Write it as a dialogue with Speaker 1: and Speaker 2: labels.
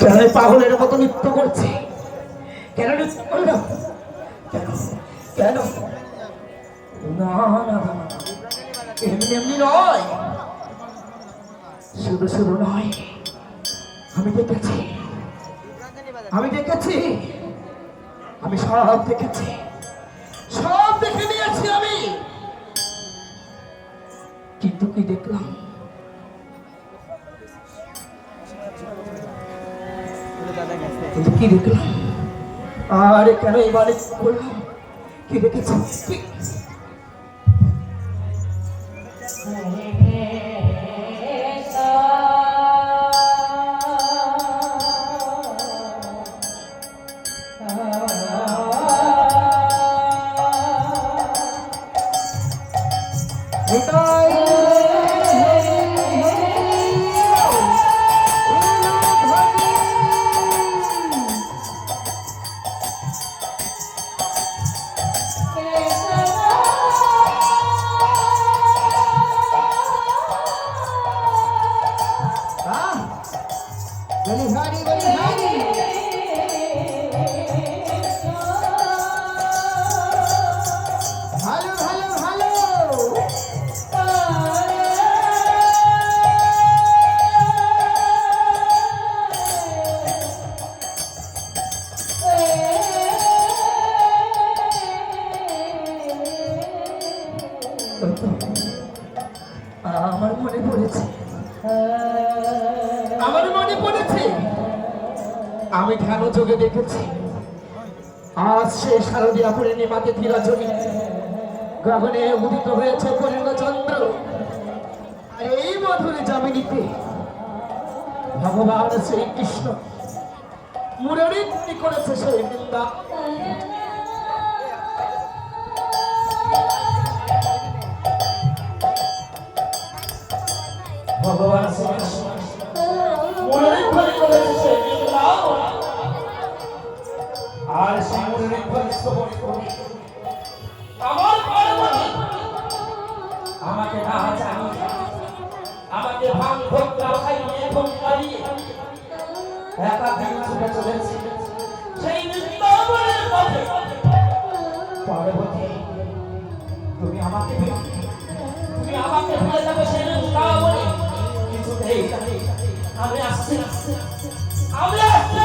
Speaker 1: কেন পাগলের মতো নৃত্য করছে? কেন নৃত্য করল? কেন কেন? না না, এমনি এমনি নয়, শুধু শুধু নয়, আমি দেখেছি, আমি দেখেছি, আমি সব দেখেছি, সব দেখে নিয়েছি আমি। কিন্তু কি দেখলাম? কিন্তু কি দেখলাম? আর কেন এবারে করলাম? কি দেখেছি? আমার মনে পড়েছে, আমার মনে পড়েছে, আমি ধ্যান যোগে দেখেছি আজ সে শারদীয়া পূর্ণিমাকে ধীরাজনী গগনে উদিত হয়েছে পূর্ণচন্দ্র। এই মধুর যামিনীতে ভগবান শ্রীকৃষ্ণ মুরারি করেছে সেই বৃন্দা। ভগবান শ্রীকৃষ্ণ মুরারি করেছে সেই বৃন্দা। আর সেই মুরারি শ্রবণ করে আমার পার্বতী আমাকে না জানিয়ে, আমাকে ভাঙ ভোক্তা খাইয়ে ভোক্তারিয়ে একা দিন ছুটে চলেছে সেই বৃন্দাবনের পথে। পার্বতী তুমি আমাকে ভুলে যাবে সেই বৃন্দাবনে? কিছুতেই আমি আসছি, আমি আসছি।